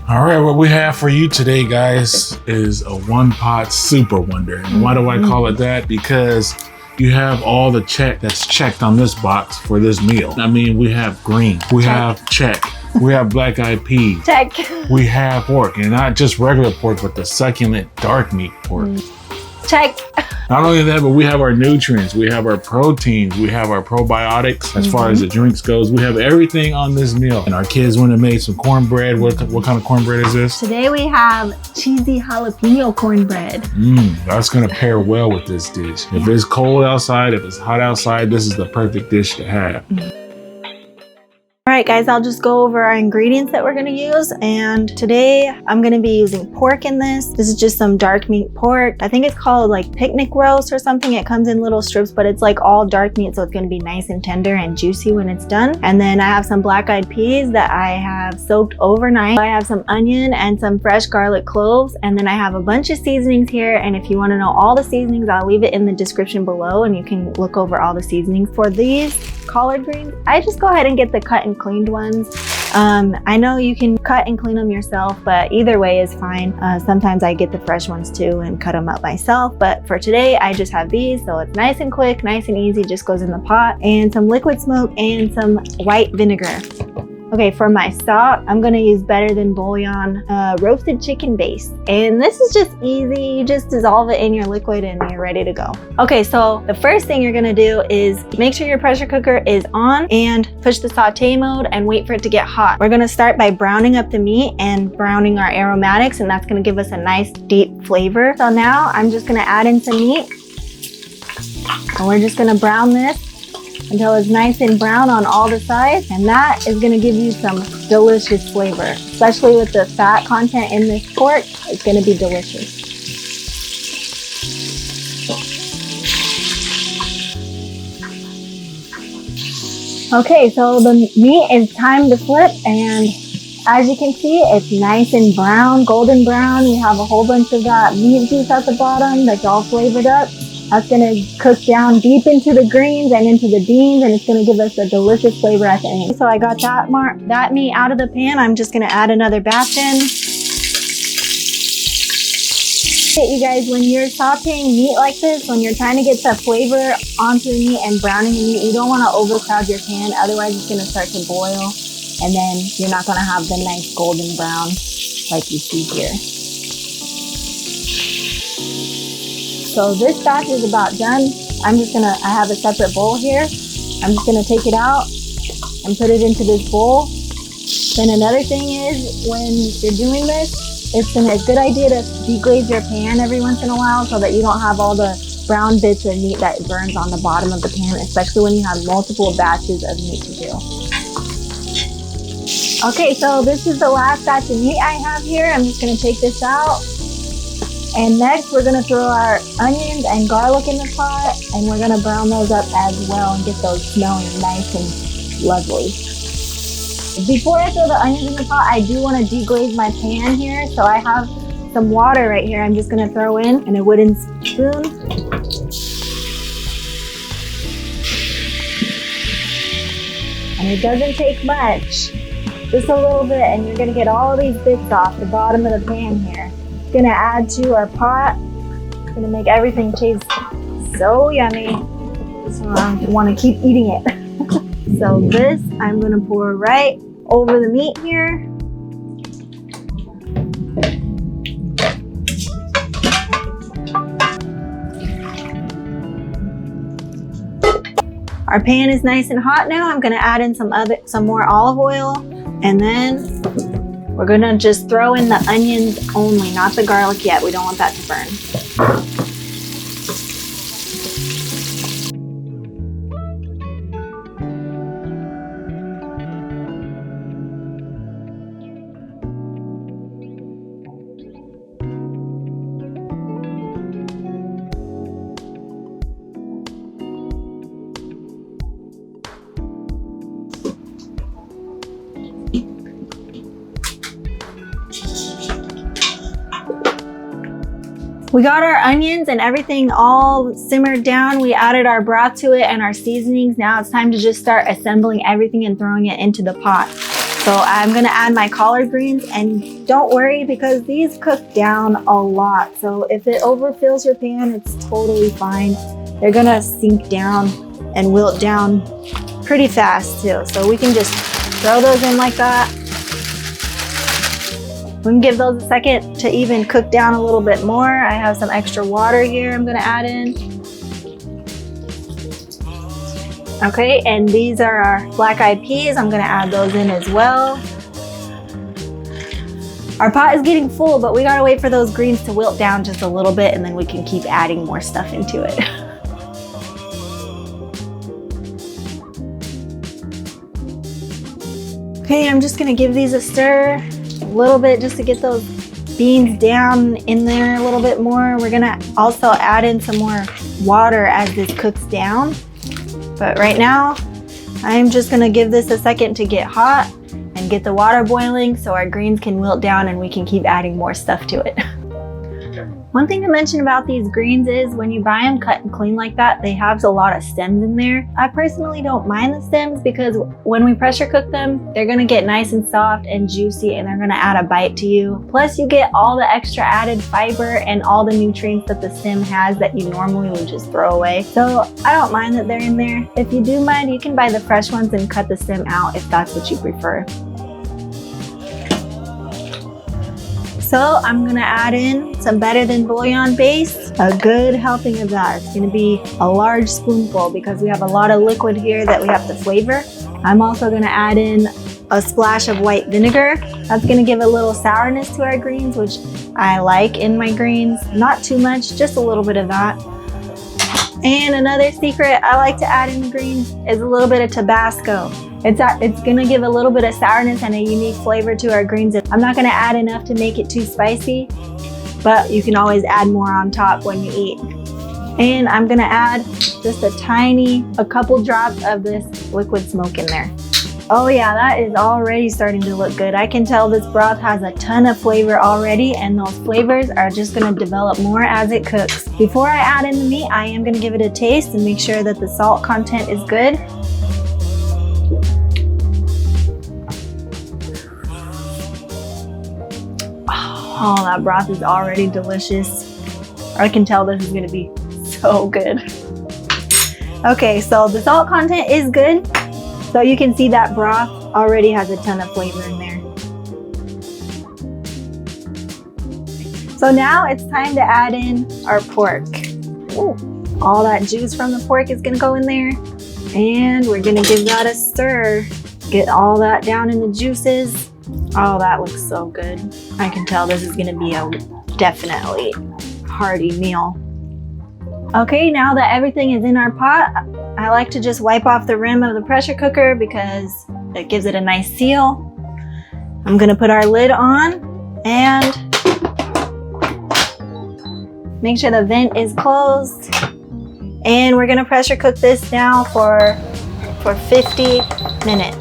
All right, what we have for you today, guys, is a one-pot super wonder. And why do I call it that? Because you have all the that's checked on this box for this meal. I mean, we have green, we have check, we have black-eyed peas, check, we have pork, and not just regular pork, but the succulent dark meat pork. Check. Not only that, but we have our nutrients, we have our proteins, we have our probiotics. As far as the drinks goes, we have everything on this meal. And our kids went and made some cornbread. What kind of cornbread is this? Today we have cheesy jalapeno cornbread. That's gonna pair well with this dish. If it's cold outside, if it's hot outside, this is the perfect dish to have. All right, guys, I'll just go over our ingredients that we're gonna use. And today I'm gonna be using pork in this. This is just some dark meat pork. I think it's called like picnic roast or something. It comes in little strips, but it's like all dark meat, so it's gonna be nice and tender and juicy when it's done. And then I have some black-eyed peas that I have soaked overnight. I have some onion and some fresh garlic cloves. And then I have a bunch of seasonings here. And if you wanna know all the seasonings, I'll leave it in the description below and you can look over all the seasonings. For these collard greens, I just go ahead and get the cut and cleaned ones. I know you can cut and clean them yourself, but either way is fine. Sometimes I get the fresh ones too and cut them up myself, but for today I just have these, so it's nice and quick, nice and easy, just goes in the pot. And some liquid smoke and some white vinegar. Okay, for my stock, I'm gonna use Better Than Bouillon roasted chicken base. And this is just easy. You just dissolve it in your liquid and you're ready to go. Okay, so the first thing you're gonna do is make sure your pressure cooker is on and push the saute mode and wait for it to get hot. We're gonna start by browning up the meat and browning our aromatics, and that's gonna give us a nice deep flavor. So now I'm just gonna add in some meat. And we're just gonna brown this until it's nice and brown on all the sides, and that is going to give you some delicious flavor, especially with the fat content in this pork. It's going to be delicious. Okay, so the meat is time to flip, and as you can see, it's nice and brown, golden brown. You have a whole bunch of that meat juice at the bottom that's all flavored up. That's gonna cook down deep into the greens and into the beans, and it's gonna give us a delicious flavor at the end. So I got that meat out of the pan. I'm just gonna add another batch in. Okay, you guys, when you're sauteing meat like this, when you're trying to get the flavor onto the meat and browning the meat, you don't wanna overcrowd your pan, otherwise it's gonna start to boil, and then you're not gonna have the nice golden brown like you see here. So this batch is about done. I have a separate bowl here. I'm just gonna take it out and put it into this bowl. Then another thing is, when you're doing this, it's a good idea to deglaze your pan every once in a while so that you don't have all the brown bits of meat that burns on the bottom of the pan, especially when you have multiple batches of meat to do. Okay, so this is the last batch of meat I have here. I'm just gonna take this out. And next, we're gonna throw our onions and garlic in the pot, and we're gonna brown those up as well and get those smelling nice and lovely. Before I throw the onions in the pot, I do wanna deglaze my pan here. So I have some water right here. I'm just gonna throw in a wooden spoon. And it doesn't take much, just a little bit, and you're gonna get all these bits off the bottom of the pan here. Gonna add to our pot. Gonna make everything taste so yummy. So I want to keep eating it. So this I'm gonna pour right over the meat here. Our pan is nice and hot now. I'm gonna add in some more olive oil, and then we're gonna just throw in the onions only, not the garlic yet. We don't want that to burn. We got our onions and everything all simmered down. We added our broth to it and our seasonings. Now it's time to just start assembling everything and throwing it into the pot. So So I'm gonna add my collard greens, and don't worry because these cook down a lot. So if it overfills your pan, it's totally fine. They're gonna sink down and wilt down pretty fast too. So we can just throw those in like that. We can give those a second to even cook down a little bit more. I have some extra water here I'm gonna add in. Okay, and these are our black-eyed peas. I'm gonna add those in as well. Our pot is getting full, but we gotta wait for those greens to wilt down just a little bit, and then we can keep adding more stuff into it. Okay, I'm just gonna give these a stir a little bit just to get those beans down in there a little bit more. We're gonna also add in some more water as this cooks down. But right now, I'm just gonna give this a second to get hot and get the water boiling so our greens can wilt down and we can keep adding more stuff to it. One thing to mention about these greens is when you buy them cut and clean like that, they have a lot of stems in there. I personally don't mind the stems because when we pressure cook them, they're gonna get nice and soft and juicy and they're gonna add a bite to you. Plus you get all the extra added fiber and all the nutrients that the stem has that you normally would just throw away. So I don't mind that they're in there. If you do mind, you can buy the fresh ones and cut the stem out if that's what you prefer. So I'm gonna add in some Better Than Bouillon base, a good helping of that. It's gonna be a large spoonful because we have a lot of liquid here that we have to flavor. I'm also gonna add in a splash of white vinegar. That's gonna give a little sourness to our greens, which I like in my greens. Not too much, just a little bit of that. And another secret I like to add in the greens is a little bit of Tabasco. It's gonna give a little bit of sourness and a unique flavor to our greens. I'm not gonna add enough to make it too spicy, but you can always add more on top when you eat. And I'm gonna add just a couple drops of this liquid smoke in there. Oh yeah, that is already starting to look good. I can tell this broth has a ton of flavor already, and those flavors are just gonna develop more as it cooks. Before I add in the meat, I am gonna give it a taste and make sure that the salt content is good. Oh, that broth is already delicious. I can tell this is gonna be so good. Okay, so the salt content is good. So you can see that broth already has a ton of flavor in there. So now it's time to add in our pork. Ooh, all that juice from the pork is gonna go in there. And we're gonna give that a stir. Get all that down in the juices. Oh, that looks so good. I can tell this is gonna be a definitely hearty meal. Okay, now that everything is in our pot, I like to just wipe off the rim of the pressure cooker because it gives it a nice seal. I'm gonna put our lid on and make sure the vent is closed. And we're gonna pressure cook this now for 50 minutes.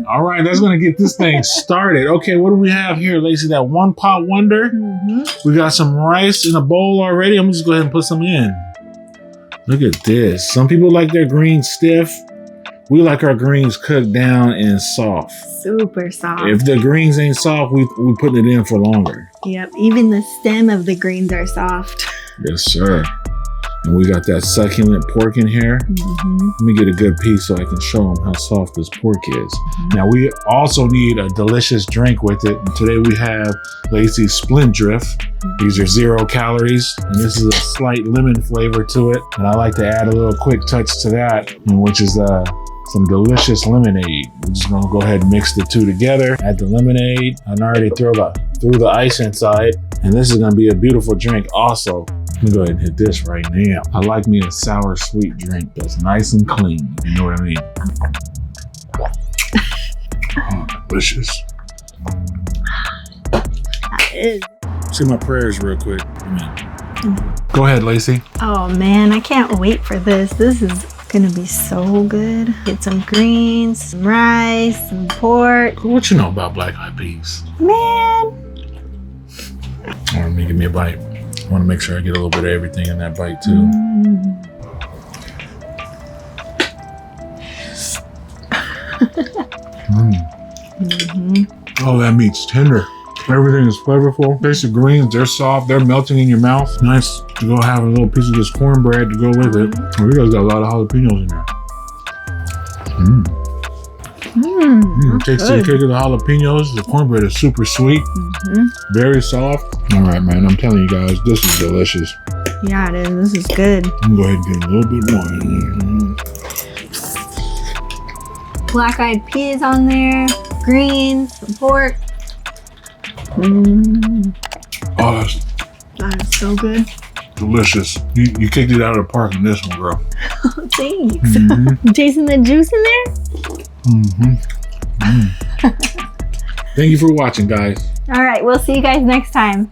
All right, that's gonna get this thing started. Okay, what do we have here, Lacey? That one pot wonder. We got some rice in a bowl already. I'm gonna just go ahead and put some in. Look at this. Some people like their greens stiff. We like our greens cooked down and soft. Super soft. If the greens ain't soft, we putting it in for longer. Yep, even the stem of the greens are soft. Yes, sir. And we got that succulent pork in here. Let me get a good piece so I can show them how soft this pork is. Now we also need a delicious drink with it. And today we have Lacey's Splendrift. These are 0 calories, and this is a slight lemon flavor to it. And I like to add a little quick touch to that, which is some delicious lemonade. We're just gonna go ahead and mix the two together. Add the lemonade. I already threw the ice inside, and this is gonna be a beautiful drink also. Let me go ahead and hit this right now. I like me a sour sweet drink that's nice and clean. You know what I mean? Oh, delicious. That is. Say my prayers real quick. Go ahead, Lacey. Oh man, I can't wait for this. This is gonna be so good. Get some greens, some rice, some pork. What you know about black eyed peas? Man. Let me give me a bite. I want to make sure I get a little bit of everything in that bite too. Oh, that meat's tender. Everything is flavorful. Taste the greens, they're soft, they're melting in your mouth. Nice to go have a little piece of this cornbread to go with it. Oh, you guys got a lot of jalapenos in there. Takes the kick of the jalapenos. The cornbread is super sweet, very soft. All right, man, I'm telling you guys, this is delicious. Yeah, it is. This is good. I'm gonna go ahead and get a little bit more. Black eyed peas on there, greens, some pork. Oh, That is so good. delicious. You kicked it out of the park in this one, bro. Thanks. You tasting the juice in there? Thank you for watching, guys. All right, we'll see you guys next time.